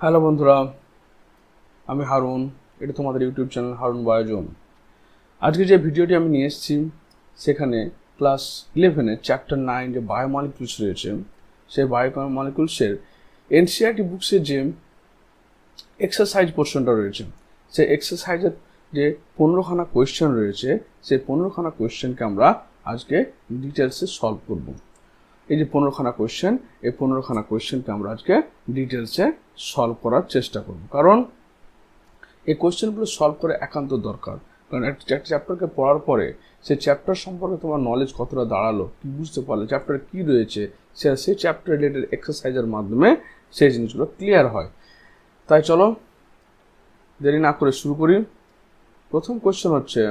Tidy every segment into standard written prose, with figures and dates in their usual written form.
Hello বন্ধুরা, আমি হারুন। এটা তোমাদের ইউটিউব চ্যানেল হারুন বায়োজন। আজকে যে ভিডিওটি আমি নিয়ে এসেছি সেখানে ক্লাস 11-এ চ্যাপ্টার 9 যে বায়োমলিকুলস রয়েছে, সেই বায়োমলিকুলসের এনসিইআরটি বুকসের যে এক্সারসাইজ পোর্শনটা রয়েছে, সেই এক্সারসাইজের যে 15খানা কোয়েশ্চেন রয়েছে, সেই 15খানা কোয়েশ্চেনকে আমরা আজকে ডিটেলসে সলভ করব। এই যে 15খানা কোয়েশ্চেন, এই 15খানা কোয়েশ্চেনকে আমরা আজকে ডিটেলসে সলভ করার চেষ্টা করব, কারণ এই কোয়েশ্চেনগুলো সলভ করে একান্ত দরকার। কারণ একটা চ্যাপ্টারকে পড়ার পরে সেই চ্যাপ্টার সম্পর্কে তোমার নলেজ কতটা দাঁড়ালো, কি বুঝতে পারলে, চ্যাপ্টারে কী রয়েছে, সেই চ্যাপ্টার রিলেটেড এক্সারসাইজের মাধ্যমে সেই জিনিসগুলো ক্লিয়ার হয়। তাই চলো দেরি না করে শুরু করি। প্রথম কোয়েশ্চেন হচ্ছে,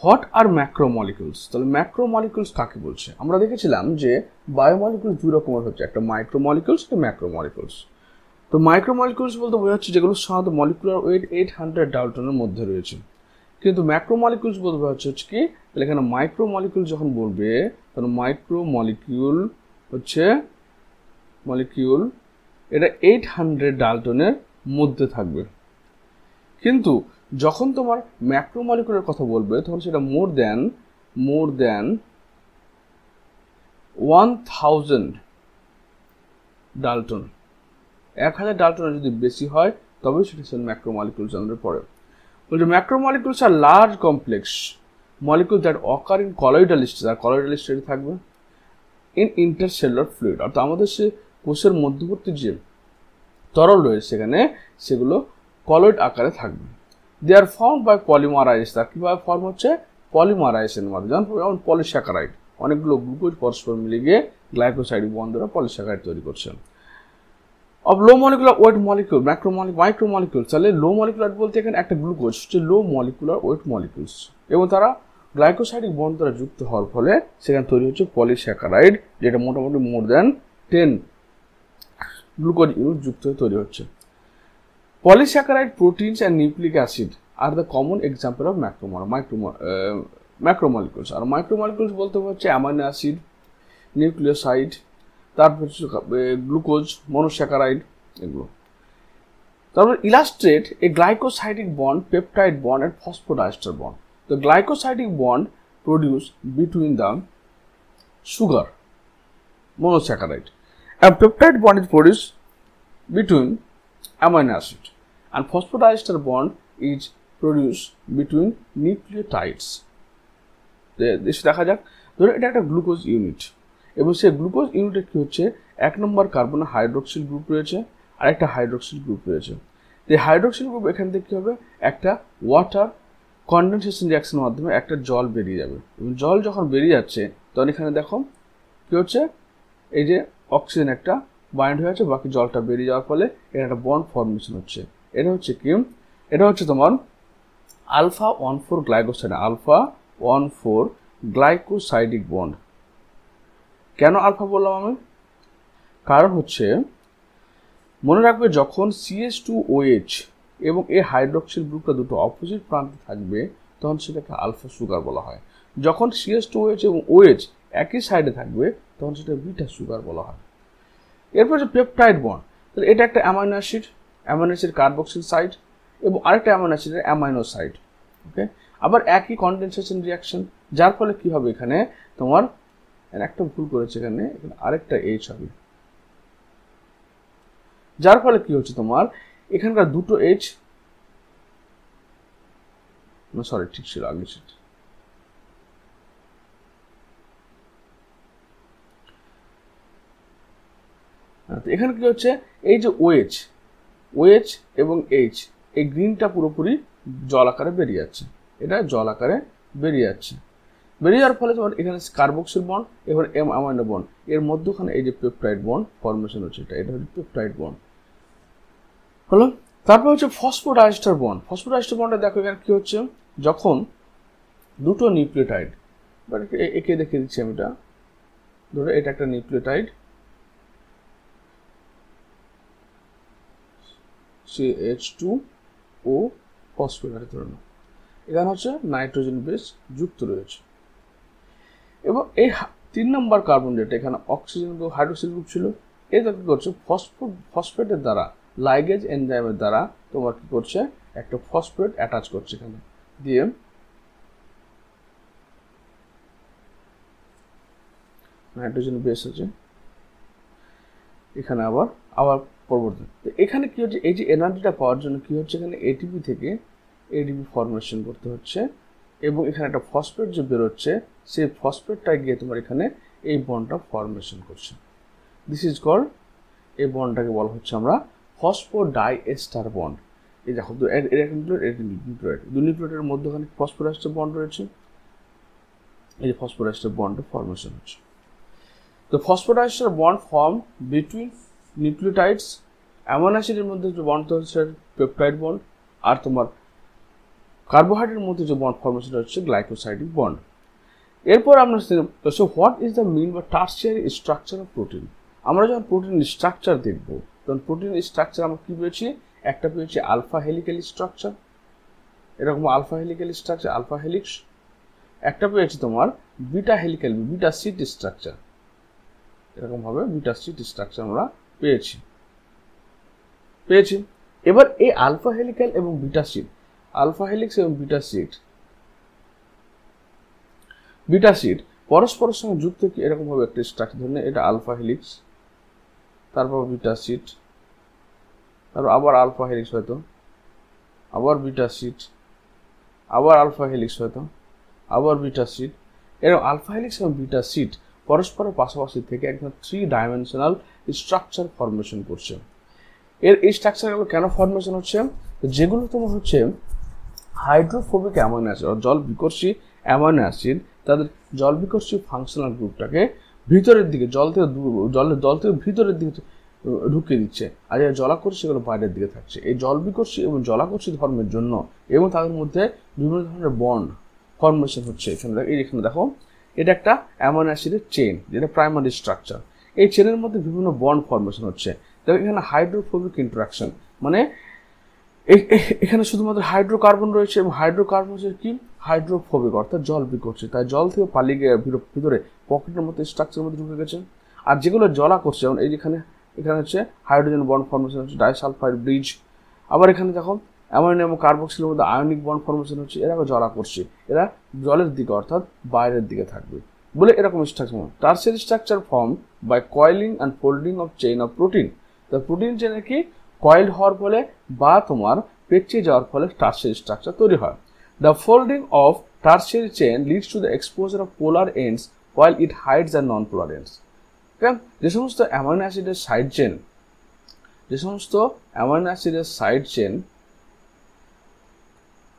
হোয়াট আর ম্যাক্রোমলিকুলস? তাহলে ম্যাক্রোমলিকুলস কাকে বলছে? আমরা দেখেছিলাম যে বায়োমলিকুলস দুই রকমের হচ্ছে, একটা মাইক্রোমলিকুলস, একটা ম্যাক্রোমলিকুলস। তো মাইক্রোমলিকুলস বলতে বোঝাচ্ছে যেগুলো সাধারণত মলিকুলার ওয়েট 800 ডাল্টনের মধ্যে রয়েছে। কিন্তু ম্যাক্রোমলিকুলস বলতে বোঝাচ্ছে কি, তাহলে এখানে মাইক্রোমলিকুল যখন বলবে তখন মাইক্রোমলিকিউল হচ্ছে মলিকিউল, এটা 800 ডাল্টনের মধ্যে থাকবে। কিন্তু যখন তোমার ম্যাক্রোমলিকুলের কথা বলবে তখন সেটা মোর দ্যান 1000 ডাল্টন, 1000 ডাল্টনের যদি বেশি হয় তবে সেটা ম্যাক্রোমলিকুলস আন্ডারে পড়ে। বলছে macromolecules are large complex molecule that occur in colloidal state, আর কলয়েডাল স্টেটে থাকবে ইন ইন্টারসেলুলার ফ্লুইড, অর্থাৎ আমাদের সে কোষের মধ্যবর্তী যে তরল রয়েছে সেখানে সেগুলো কলয়েড আকারে থাকবে। দে আর ফর্ম বাই পলিমারাইজ, তার কীভাবে ফর্ম হচ্ছে? পলিমারাইজের মাধ্যমে। যেমন পলিস্যাকারাইড, অনেকগুলো গ্লুকোজ পরস্পর মিলে গিয়ে গ্লাইকোসাইড বন্ধরা পলিস্যাকারাইড তৈরি করছে। Of low molecular weight molecule micromolecules, তাহলে লো মলিকুলার বলতে এখানে একটা গ্লুকোজ হচ্ছে লো মলিকুলার ওয়েট মলিকুলস, এবং তারা গ্লাইকোসাইডিক বন্ড দ্বারা যুক্ত হওয়ার ফলে সেখানে তৈরি হচ্ছে পলিস্যাকারাইড, যেটা মোটামুটি মোর দ্যান 10 গ্লুকোজ ইউনিট যুক্ত হয়ে তৈরি হচ্ছে। Polysaccharide proteins and nucleic acid are the common example of macromolecules. আর মাইক্রোমলিকুলস বলতে হচ্ছে অ্যামাইনো অ্যাসিড, নিউক্লিওসাইড, তারপর হচ্ছে গ্লুকোজ, মনোস্যাকারাইড, এগুলো। তারপর illustrate a glycosidic bond, peptide bond and phosphodiester bond. The glycosidic bond produced between the sugar monosaccharide, and peptide bond is produced between amino acid, and phosphodiester bond is produced between nucleotides. দেখা যাক, ধরো এটা একটা glucose unit, এবং সেই glucose ইউনিটে কি হচ্ছে, 1 নম্বর কার্বনে হাইড্রোক্সিল গ্রুপ রয়েছে আর একটা হাইড্রোক্সিল গ্রুপ রয়েছে। এই হাইড্রোক্সিল গ্রুপ এখান থেকে কি হবে, একটা ওয়াটার কন্ডেনসেশন রিঅ্যাকশনের মাধ্যমে একটা জল বেরিয়ে যাবে, এবং জল যখন বেরিয়ে যাচ্ছে তখন এখানে দেখো কি হচ্ছে, এই যে অক্সিজেন একটা বাইন্ড হয়ে আছে, বাকি জলটা বেরিয়ে যাওয়ার ফলে এখানে একটা বন্ড ফর্মেশন হচ্ছে। এটা হচ্ছে কি, এটা হচ্ছে তোমার alpha 1,4 glycoside, alpha 1,4 glycosidic bond. কেন আলফা বললাম আমি? কারণ হচ্ছে মনে রাখবে, যখন CH2OH এবং এই হাইড্রোক্সিল গ্রুপটা দুটো অপোজিট প্রান্তে থাকবে তখন সেটাকে আলফা সুগার বলা হয়। যখন CH2OH এবং OH একই সাইডে থাকবে তখন সেটা বিটা সুগার বলা হয়। এরপর যে পেপটাইড বন্ড, তাহলে এটা একটা অ্যামাইনো অ্যাসিড কার্বক্সিল সাইড, এবং আরেকটা অ্যামাইনো অ্যাসিডের অ্যামাইনো সাইড। ওকে, আবার একই কন্ডেনসেশন রিঅ্যাকশন, যার ফলে কি হবে, এখানে তোমার একটা ভুল করেছে, এখানে আরেকটা H হবে, যার ফলে কি হচ্ছে, তোমার এখানকার দুটো H, সরি ঠিক ছিল আগে সেটা, এখানে কি হচ্ছে, এই যে OH এবং H, এই গ্রিনটা পুরোপুরি জল আকারে বেরিয়ে যাচ্ছে, এটা জল আকারে বেরিয়ে যাচ্ছে। বেরিয়ে যাওয়ার ফলে তোমার এখানে কার্বক্সিল বন্ড এবং অ্যামাইনো বন্ড, এর মধ্যখানে এই যে পেপটাইড বন্ড ফর্মেশন হচ্ছে, এটা হচ্ছে পেপটাইড বন্ড হলো। তারপর হচ্ছে ফসফোডাইস্টার বন্ড। ফসফোডাইস্টার বন্ডে দেখো এখানে কি হচ্ছে, যখন দুটো নিউক্লিওটাইড, একে দেখে দিচ্ছি আমি, এটা ধরো এটা একটা নিউক্লিওটাইড CH2O ফসফোরাইড, ধরে নাও এখানে হচ্ছে নাইট্রোজেন বেস যুক্ত রয়েছে, এবং এই 3 নম্বর কার্বন, যেটা এখানে অক্সিজেন হাইড্রোক্সিল গ্রুপ ছিল, এটা কি করছে ফসফেটের দ্বারা লাইগেজ এনজাইমের দ্বারা তোমার কি করছে একটা ফসফেট অ্যাটাচ করছে এখানে দিয়ে নাইট্রোজেন বেস আছে এখানে আবার পরবর্তী এখানে কি হচ্ছে এই যে এনার্জিটা পাওয়ার জন্য কি হচ্ছে এখানে এটিপি থেকে এডিপি ফর্মেশন করতে হচ্ছে এবং এখানে একটা ফসফেট যে বেরোচ্ছে সেই ফসফেটটা গিয়ে তোমার এখানে এই বন্ডটা ফর্মেশন করছে দিস ইজ কল্ড এই বন্ডটাকে বলা হচ্ছে আমরা ফসফোডাইএস্টার বন্ড এই দেখো নিউক্লিওটাইড দুই নিউক্লিওটাইডের মধ্যখানে ফসফোরাইস্টার বন্ড রয়েছে এই যে ফসফোরাইস্টার বন্ডের ফর্মেশন হচ্ছে তো phosphodiester bond form between nucleotides amino অ্যাসিডের মধ্যে যে বন্ড হচ্ছে পেপটাইড বন্ড আর তোমার কার্বোহাইড্রেটের মধ্যে যে বন্ড ফর্মেশন হচ্ছে গ্লাইকোসাইডিক বন্ড এরপর আমরা so what is the mean বা টার্সিয়ারি স্ট্রাকচার অফ প্রোটিন আমরা যখন প্রোটিন স্ট্রাকচার দেখব তখন প্রোটিন স্ট্রাকচার আমরা কি পেয়েছি একটা পেয়েছি আলফা হেলিক্যাল স্ট্রাকচার এরকম alpha helical structure alpha helix একটা পেয়েছি তোমার beta helical beta sheet structure এরকম ভাবে বিটা সিট স্ট্রাকচার আমরা পেয়েছি এবার এই আলফা হেলিক্যাল এবং বিটা সিট আলফা হেলিক্স এবং বিটা সিট পরস্পরের সঙ্গে যুক্ত কি এরকম ভাবে একটা স্ট্রাকচার ধরুন এটা আলফা হেলিক্স তারপর বিটা সিট তারপর আবার আলফা হেলিক্স হয়তো আবার বিটা সিট আবার আলফা হেলিক্স হয়তো আবার বিটা সিট এরকম আলফা হেলিক্স এবং বিটা সিট পরস্পরের পাশাপাশি থেকে একদম 3 ডাইমেনশনাল স্ট্রাকচার ফর্মেশন করছে এই স্ট্রাকচারগুলো কেন ফর্মেশন হচ্ছে যেগুলো তোমার হচ্ছে হাইড্রোফোবিক অ্যামাইনো অ্যাসিড জল বিকর্ষী অ্যামাইনো অ্যাসিড তাদের জল বিকর্ষী ফাংশনাল গ্রুপটাকে ভিতরের দিকে জল থেকে ভিতরের দিকে ঢুকিয়ে দিচ্ছে আর যারা জলাকর্ষী সেগুলো বাইরের দিকে থাকছে এই জল বিকর্ষী এবং জলাকর্ষী ধর্মের জন্য এবং তাদের মধ্যে বিভিন্ন ধরনের বন্ড ফর্মেশন হচ্ছে এখানে দেখো এটা একটা অ্যামাইনো অ্যাসিডের চেইন যেটা প্রাইমারি স্ট্রাকচার এই চেনের মধ্যে বিভিন্ন বন্ড ফর্মেশন হচ্ছে দেখো এখানে হাইড্রোফোবিক ইন্টারাকশন মানে এখানে শুধুমাত্র হাইড্রোকার্বন রয়েছে এবং হাইড্রোকার্বন হচ্ছে কি হাইড্রোফোবিক অর্থাৎ জল বিকর্ষী তাই জল থেকে পালিয়ে গিয়ে ভিতরে পকেটের মতো স্ট্রাকচারের মধ্যে ঢুকে গেছে আর যেগুলো জলা করছে যেমন এই এখানে হচ্ছে হাইড্রোজেন বন্ড ফর্মেশন হচ্ছে ডাইসালফাইড ব্রিজ আবার এখানে দেখো অ্যামোনিয়াম এবং কার্বক্সিলের মধ্যে আয়নিক বন্ড ফর্মেশন হচ্ছে এরা জলা করছে এরা জলের দিকে অর্থাৎ বাইরের দিকে থাকবে বলে এরকম structure tertiary structure form by coiling and folding of chain of protein তো প্রোটিন চেনে কি কয়েল হওয়ার ফলে বা তোমার পেঁচিয়ে যাওয়ার ফলে টারশিয়ারি স্ট্রাকচার তৈরি হয় the folding of tertiary chain leads to the exposure of polar ends while it hides the non-polar ends যে সমস্ত অ্যামাইনো অ্যাসিডের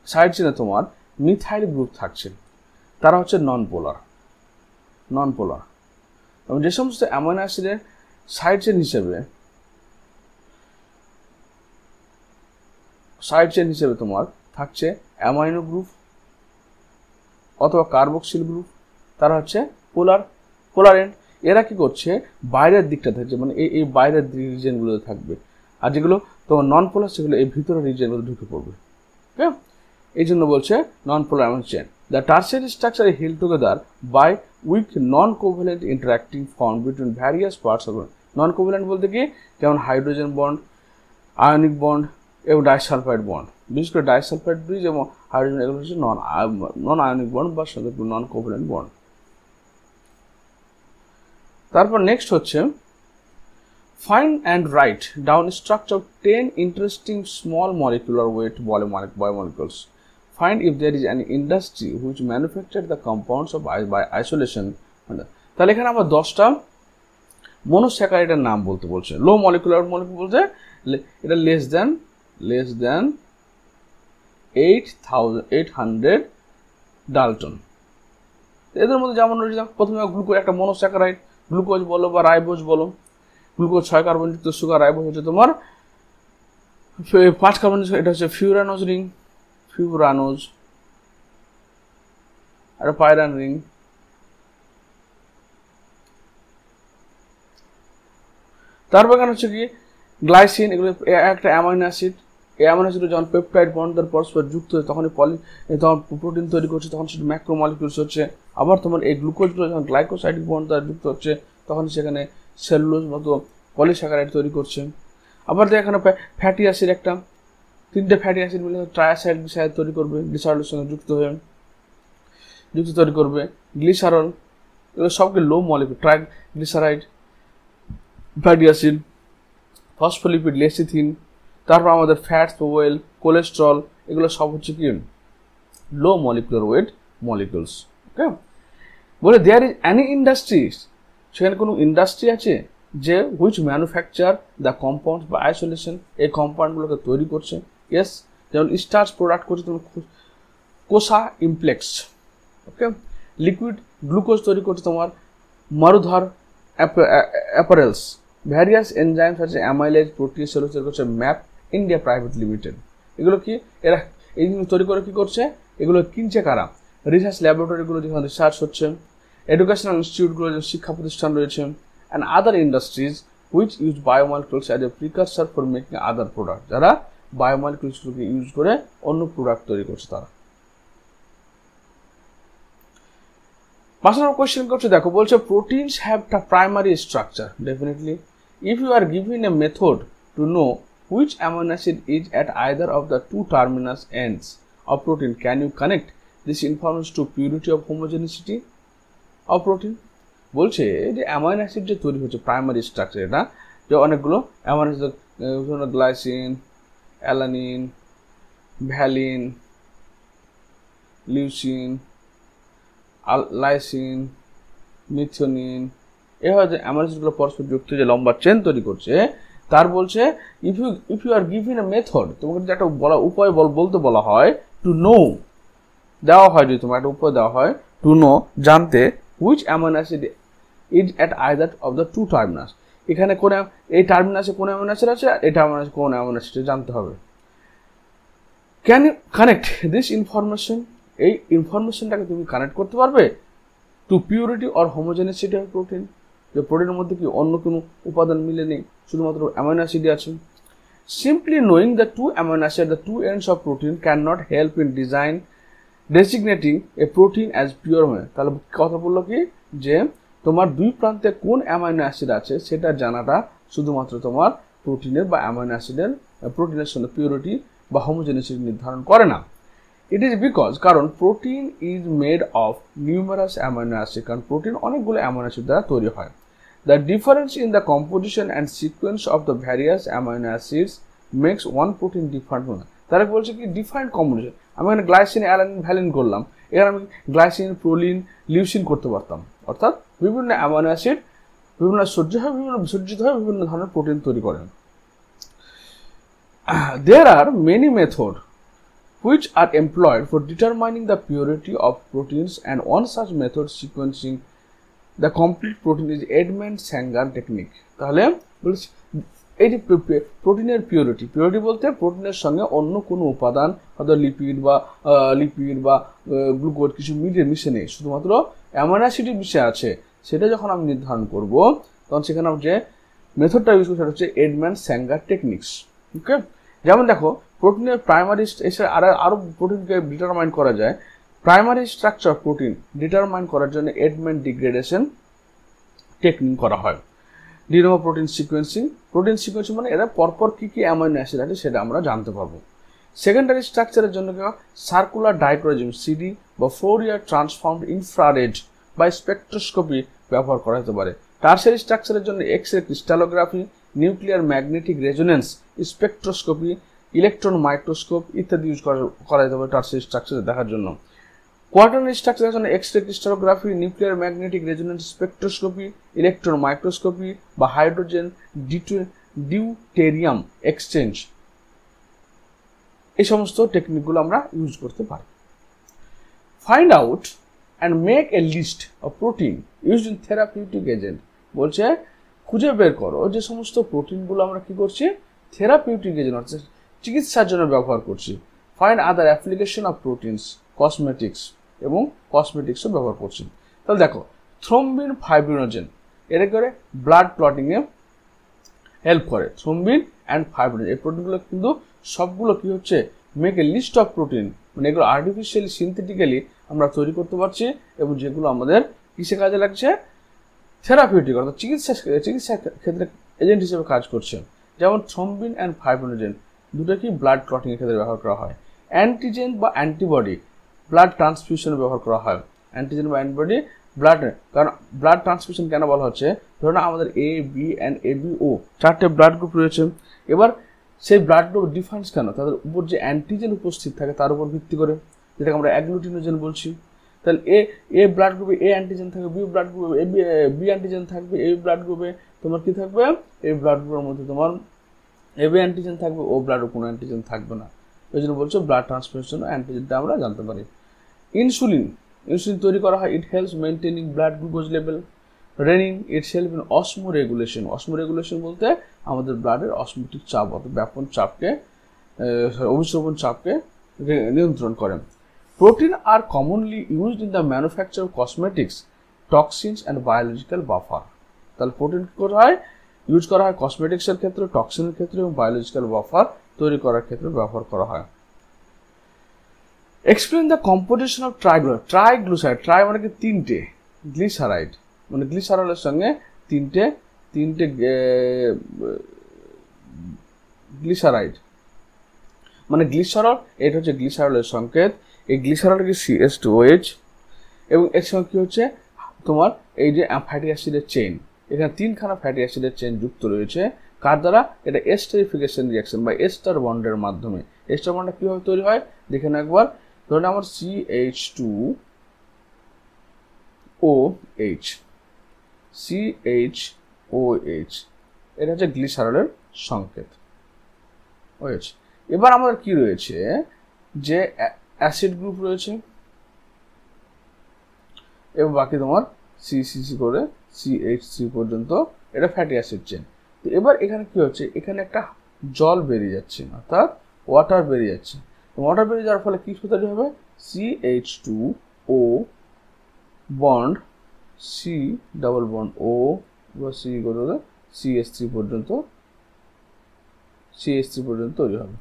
সাইড চেনে তোমার মিথাইল গ্রুপ থাকছে তারা হচ্ছে নন পোলার এবং যে সমস্ত অ্যামাইনো অ্যাসিডের সাইড চেন হিসেবে তোমার থাকছে অ্যামাইনো গ্রুপ অথবা কার্বক্সিল গ্রুপ তারা হচ্ছে পোলার এন্ড এরা কি করছে বাইরের দিকটা থাকছে মানে এই বাইরের রিজিয়নগুলোতে থাকবে আর যেগুলো তোমার নন পোলার সেগুলো এই ভিতরের রিজিয়নগুলো ঢুকে পড়বে ওকে এই জন্য বলছে non polar amino chain the tertiary structure is held together by weak non covalent interacting form between various parts of non covalent বলতে কি যেমন হাইড্রোজেন বন্ড আয়নিক বন্ড এবং ডাইসালফাইড বন্ড বিশেষ করে ডাইসালফাইড ব্রিজ এবং হাইড্রোজেন এগুলো হচ্ছে নন ionic bond বা নন কোভ্যালেন্ট বন্ড তারপর নেক্সট হচ্ছে find and write down structure 10 interesting small molecular weight biomolecules find if there is an industry which manufacture the compounds of by isolation তাহলে এখানে আমরা 10টা মনোস্যাকারাইডের নাম বলতে বলছে লো মলিকুলার মলিকুল বলতে এটা লেস দেন 800 ডালটন এদের মধ্যে যেমন রয়েছে প্রথমে গ্লুকোজ একটা মনোস্যাকারাইড গ্লুকোজ বলো বা রাইবোজ বলো গ্লুকোজ 6 কার্বনযুক্ত সুগার রাইবোজ হচ্ছে তোমার 5 কার্বন এটা হচ্ছে ফিউরানোজ আর পাইরান রিং তারপর এখানে হচ্ছে কি গ্লাইসিন এগুলো একটা অ্যামাইনো অ্যাসিড এই অ্যামাইনো অ্যাসিড যখন পেপটাইড বন্ড দ্বারা পরস্পর যুক্ত হয় তখন তখন প্রোটিন তৈরি করছে তখন সেটা ম্যাক্রোমলিকিউলস হচ্ছে আবার তোমার এই গ্লুকোজগুলো যখন গ্লাইকোসাইডিক বন্ড দ্বারা যুক্ত হচ্ছে তখন সেখানে সেলুলোজ মতো পলিস্যাকারাইড তৈরি করছে। আবার দেখ এখানে ফ্যাটি অ্যাসিড একটা, 3টে ফ্যাটি অ্যাসিড মিলে ট্রাইসাইড তৈরি করবে, গ্লিসারলের সঙ্গে যুক্ত তৈরি করবে। গ্লিসারল এগুলো সবকে low molecule, triglyceride, fatty acid, phospholipid, lecithin, তারপর আমাদের ফ্যাটস, ওয়েল, কোলেস্ট্রল, এগুলো সব হচ্ছে কি low molecular weight molecules. Okay, বলে দেয়ার ইজ অ্যানি ইন্ডাস্ট্রিজ, সেখানে কোনো ইন্ডাস্ট্রি আছে যে হুইচ ম্যানুফ্যাকচার দ্য কম্পাউন্ড বা আইসোলেশন, এই কম্পাউন্ডগুলোকে তৈরি করছে। ইয়েস, যেমন স্টার্চ প্রোডাক্ট করছে তুমি কোসা ইমপ্লেক্স। ওকে, লিকুইড গ্লুকোজ তৈরি করছে তোমার মারুধার অ্যাপারেলস। ভ্যারিয়াস এনজাইমস আছে অ্যামাইলেজ, প্রোটিন, সেলুলোজ তৈরি করছে ম্যাপ ইন্ডিয়া প্রাইভেট লিমিটেড। এগুলো কি এরা এই তৈরি করে কি করছে, এগুলো কিনছে কারা? রিসার্চ ল্যাবরেটরিগুলো যেখানে রিসার্চ হচ্ছে, এডুকেশনাল ইনস্টিটিউটগুলো যে শিক্ষা প্রতিষ্ঠান রয়েছে, and other industries which use biomolecules as a precursor for making other product, যারা বায়োমলিকুলসগুলোকে ইউজ করে অন্য প্রোডাক্ট তৈরি করছে তারা। 5 নম্বর কোয়েশ্চেন করছে, দেখো বলছে proteins have the primary structure. Definitely if you are given a method to know which amino acid is at either of the two terminus ends of protein, can you connect this information to purity of homogeneity of protein? বলছে যে amino acid যে তৈরি হচ্ছে primary structure, এটা যে অনেকগুলো amino acid, glycine, alanine, valine, leucine, lysine, methionine, এভাবে যে অ্যামাইনো অ্যাসিডগুলো পরস্পর যুক্ত যে লম্বা চেন তৈরি করছে, তার বলছে if you are given a method, তোমাকে যে একটা উপায় বলতে বলা হয়, টু নো দেওয়া হয়, যদি তোমার একটা উপায় দেওয়া হয় টু নো জানতে, which amino acid is at either of the two terminus, এখানে কোন এই টার্মিনাসে কোন অ্যামাইনো অ্যাসিড আছে, আর এই টার্মিনাসে কোন অ্যামাইনো অ্যাসিড জানতে হবে। Can you connect this information, এই ইনফরমেশনটাকে তুমি কানেক্ট করতে পারবে to purity or homogeneity of protein, যে প্রোটিনের মধ্যে কি অন্য কোনো উপাদান মিলে নেই, শুধুমাত্র অ্যামাইনো অ্যাসিডই আছে। Simply knowing the two amino acid, the two ends of protein can not help in designating a protein as pure হয়ে। তাহলে কথা বললো কি, যে তোমার দুই প্রান্তে কোন অ্যামাইনো অ্যাসিড আছে সেটা জানাটা শুধুমাত্র তোমার প্রোটিনের বা অ্যামাইনো অ্যাসিডের প্রোটিনের সঙ্গে পিউরিটি বা হোমোজেনিসিটি নির্ধারণ করে না। ইট ইজ বিকজ, কারণ protein is made of numerous amino acid, কারণ প্রোটিন অনেকগুলো অ্যামাইনো অ্যাসিড দ্বারা তৈরি হয়। The difference in the composition and sequence of the various amino acids makes one protein different. তারা বলছে কি ডিফারেন্ট কম্বিনেশন, আমি এখানে গ্লাইসিন, অ্যালানিন, ভ্যালিন করলাম, এখানে আমি গ্লাইসিন, প্রোলিন, লিউসিন করতে পারতাম, অর্থাৎ বিভিন্ন অ্যামাইনো অ্যাসিড বিভিন্ন সজ্জিত হয়ে বিভিন্ন ধরনের প্রোটিন তৈরি করেন। There are many methods which are employed for determining the purity of proteins, and one such method, sequencing the complete protein, is Edman-Sanger technique. তাহলে বলছি এই যে প্রোটিনের পিউরিটি বলতে প্রোটিনের সঙ্গে অন্য কোনো উপাদান, হয়তো লিপিড বা গ্লুকোজ কিছু মিশে নেই, শুধুমাত্র অ্যামাইনো অ্যাসিড মিশে আছে, সেটা যখন আমি নির্ধারণ করব, তখন সেখানে যে মেথডটা ইউজ করছি সেটা হচ্ছে এডম্যান-স্যাঙ্গার টেকনিক্স। ওকে, যেমন দেখো প্রোটিনের প্রাইমারি এসে আরও প্রোটিনকে ডিটারমাইন করা যায়। প্রাইমারি স্ট্রাকচার প্রোটিন ডিটারমাইন করার জন্য এডম্যান ডিগ্রেডেশন টেকনিক করা হয়। দুই নম্বর প্রোটিন সিকোয়েন্সিং মানে এরা পরপর কী কী অ্যামাইনো অ্যাসিড আছে সেটা আমরা জানতে পারবো। সেকেন্ডারি স্ট্রাকচারের জন্য সার্কুলার ডাইক্রোজিম সিডি বা ফোরিয়ার ট্রান্সফর্মড ইনফ্রারেড বা স্পেকট্রোস্কোপি ব্যবহার করা যেতে পারে। টারশারি স্ট্রাকচারের জন্য X-ray crystallography, nuclear magnetic resonance spectroscopy, electron microscope ইত্যাদি ইউজ করা যেতে পারে টারশারি স্ট্রাকচার দেখার জন্য। কোয়াটারনারি স্ট্রাকচারের জন্য X-ray crystallography, nuclear magnetic resonance spectroscopy, electron microscopy বা হাইড্রোজেন ডিউটেরিয়াম এক্সচেঞ্জ, এই সমস্ত টেকনিকগুলো আমরা ইউজ করতে পারি। Find out and make a list of protein used in therapeutic agent. বলছে খুঁজে বের করো যে সমস্ত প্রোটিনগুলো আমরা কি করছি, থেরাপিউটিক এজেন্ট অর্থাৎ চিকিৎসার জন্য ব্যবহার করছি। Find other application of proteins, কসমেটিক্সও ব্যবহার করছি। তাহলে দেখো থ্রোম্বিন, ফাইব্রিনোজেন, এটা করে ব্লাড ক্লটিংয়ে হেল্প করে। থ্রোম্বিন অ্যান্ড ফাইব্রিনোজেন এই প্রোটিনগুলো কিন্তু সবগুলো কি হচ্ছে, make a list of protein, মানে এগুলো আর্টিফিশিয়ালি সিনথেটিক্যালি আমরা তৈরি করতে পারছি, এবং যেগুলো আমাদের কিসে কাজে লাগছে, থেরাপিউটিক অর্থাৎ চিকিৎসার ক্ষেত্রে এজেন্ট হিসেবে কাজ করছে। যেমন থ্রম্বিন অ্যান্ড ফাইব্রিনোজেন দুটো কি ব্লাড ক্লটিং এর ক্ষেত্রে ব্যবহার করা হয়। অ্যান্টিজেন বা অ্যান্টিবডি ব্লাড ট্রান্সফিউশনে ব্যবহার করা হয়। অ্যান্টিজেন বা অ্যান্টিবডি ব্লাড, কারণ ব্লাড ট্রান্সফিউশন কেন বলা হচ্ছে, ধরুন আমাদের A B and A B ও চারটে ব্লাড গ্রুপ রয়েছে। এবার সেই ব্লাড গ্রুপ ডিফারেন্স কেন, তাদের উপর যে অ্যান্টিজেন উপস্থিত থাকে তার উপর ভিত্তি করে, যেটাকে আমরা অ্যাগ্লুটিনোজেন বলছি। তাহলে এ ব্লাড গ্রুপে এ অ্যান্টিজেন থাকবে, বি ব্লাড গ্রুপে বি অ্যান্টিজেন থাকবে, এই ব্লাড গ্রুপে তোমার কি থাকবে, এই ব্লাড গ্রুপের মধ্যে তোমার এবি অ্যান্টিজেন থাকবে, ও ব্লাডে কোনো অ্যান্টিজেন থাকবে না। ওই জন্য বলছো ব্লাড ট্রান্সফিউশন অ্যান্টিজেনটা আমরা জানতে পারি। ইনসুলিন তৈরি করা হয়, it helps maintaining blood glucose level, raining itself in osmoregulation. Osmoregulation বলতে আমাদের ব্লাডের অসমোটিক চাপ অর্থাৎ ব্যাপন চাপকে, অভিস্রবণ চাপকে নিয়ন্ত্রণ করে। Protein are commonly used in the manufacture of cosmetics, toxins and biological buffer. তাহলে প্রোটিন কী করা হয়, ইউজ করা হয় কসমেটিক্সের ক্ষেত্রে, টক্সিনের ক্ষেত্রে এবং বায়োলজিক্যাল বাফার তৈরি করার ক্ষেত্রে ব্যবহার করা হয়। Explain the composition of triglyceride. Try মানে কি তিনটে, গ্লিসারাইড মানে গ্লিসারলের সঙ্গে তিনটে গ্লিসারাইড মানে গ্লিসারল, এটা হচ্ছে গ্লিসারলের সংকেত। এই গ্লিসারল কি CH2OH এবং এর সঙ্গে কি হচ্ছে তোমার এই যে ফ্যাটি অ্যাসিডের চেইন, এখানে তিনখানা ফ্যাটি অ্যাসিডের চেইন যুক্ত রয়েছে। কার দ্বারা, এটা এস্টারিফিকেশন রিঅ্যাকশন বা এস্টার বন্ডের মাধ্যমে। এস্টার বন্ডটা কীভাবে তৈরি হয় দেখে না একবার। ধরুন আমার CH2OH এটা হচ্ছে গ্লিসারলের সংকেত। OH। এবার আমাদের কি রয়েছে, যে অ্যাসিড গ্রুপ রয়েছে এবং বাকি তোমার CC করে CH3 পর্যন্ত, এটা ফ্যাটি অ্যাসিড চেন। তো এবার এখানে কি হচ্ছে, এখানে একটা জল বেরিয়ে যাচ্ছে অর্থাৎ ওয়াটার বেরিয়ে যাচ্ছে। ওয়াটার বেরিয়ে যাওয়ার ফলে কি তৈরি হবে, CH2O bond C double bond O বা C করে CH3 পর্যন্ত তৈরি হবে।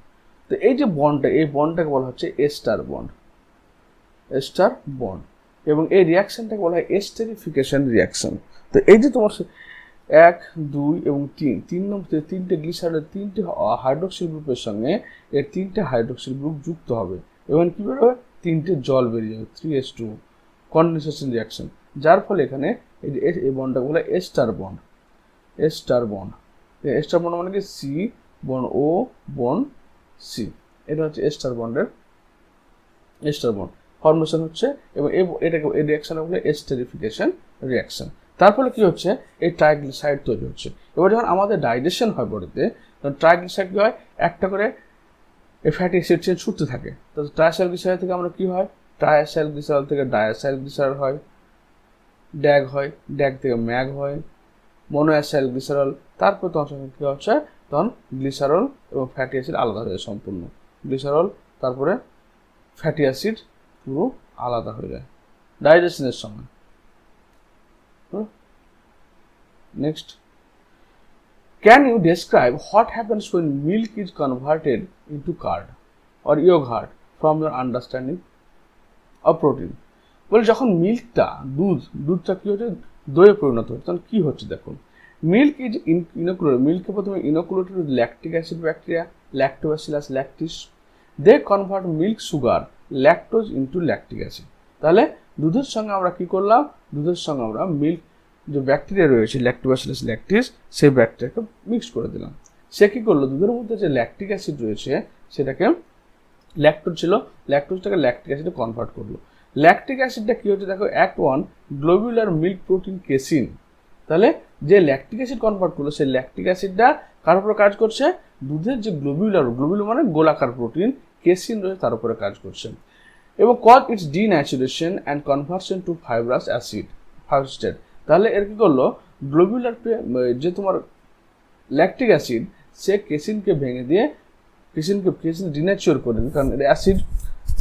তো এই যে বন্ডটা, এই বন্ডটাকে বলা হচ্ছে এস্টার বন্ড এবং এই রিয়াকশনটাকে বলা হয় এস্টারিফিকেশন রিয়াকশন। তো এই যে তোমার 1, 2 এবং 3 নম্বর তিনটে গ্লিসারলের তিনটে হাইড্রোক্সিল গ্রুপের সঙ্গে এর তিনটে হাইড্রোক্সিল গ্রুপ যুক্ত হবে এবং কি বেরোবে, তিনটে জল বেরিয়ে যাবে, 3H2 কন্ডেনসেশন রিয়াকশন, যার ফলে এখানে এই বন্ডটাকে বলা হয় এস্টার বন্ড মানে কি C bond O bond C, এটা হচ্ছে এস্টার বন্ড ফর্মেশন হচ্ছে এবং এটাকে এই রিয়াকশন বলে এস্টারিফিকেশন রিয়াকশন। তার ফলে কি হচ্ছে, এই ট্রাইগ্লিসারাইড তৈরি হচ্ছে। এবার যখন আমাদের ডাইজেশন হয় বডিতে, তখন ট্রাইগ্লিসারাইড কি হয়, একটা করে এই ফ্যাটি অ্যাসিড চেইন ছুটতে থাকে। তো ট্রাইসাইলগ্লিসারাইড থেকে আমরা কি হয়, ট্রাইসাইলগ্লিসারল থেকে ডায়াসাইলগ্লিসারল হয়, ড্যাগ থেকে ম্যাগ হয়, মনোঅ্যাসাইলগ্লিসারল। তারপর তখন কি হচ্ছে, তখন গ্লিসারল এবং ফ্যাটি অ্যাসিড আলাদা হয়ে যায় সম্পূর্ণ। গ্লিসারল তারপরে ফ্যাটি অ্যাসিড পুরো আলাদা হয়ে যায় ডাইজেশনের সময়। Next, can you describe what happens when milk is converted into curd or yogurt from your understanding of protein? বলে যখন মিল্কটা দুধটা কি হচ্ছে, দইয়ে পরিণত হচ্ছে, তখন কি হচ্ছে দেখুন। মিল্ক ইজ ইনোকুলেটেড, মিল্ককে প্রথমে inoculated with lactic acid bacteria, Lactobacillus lactis. They convert milk sugar lactose into lactic acid. তাহলে দুধের সঙ্গে আমরা কি করলাম, দুধের সঙ্গে আমরা মিল্ক যে ব্যাকটেরিয়া রয়েছে ল্যাক্টোব্যাসিলাস ল্যাকটিস, সেই ব্যাকটেরিয়াকে মিক্স করে দিলাম। সে কি করলো, দুধের মধ্যে যে ল্যাকটিক অ্যাসিড রয়েছে সেটাকে, ল্যাকটোজ ছিল, ল্যাকটোজটাকে ল্যাকটিক অ্যাসিডে কনভার্ট করলো। ল্যাকটিক অ্যাসিডটা কি হচ্ছে দেখো, act on globular milk protein casing. তাহলে যে ল্যাকটিক অ্যাসিড কনভার্ট করলো, সেই ল্যাকটিক অ্যাসিডটা কার উপরে কাজ করছে, দুধের যে গ্লোবুলার মানে গোলাকার প্রোটিন কেসিন রয়েছে তার উপরে কাজ করছে। এবং cause its denaturation and conversion to fibrous acid ফাইব্রোস্টেট। তাহলে এর কি করলো, গ্লোবুলার যে তোমার ল্যাকটিক অ্যাসিড, সে কেসিনকে ভেঙে দিয়ে কেসিন ডিন্যাচুর করে দিল, কারণ অ্যাসিড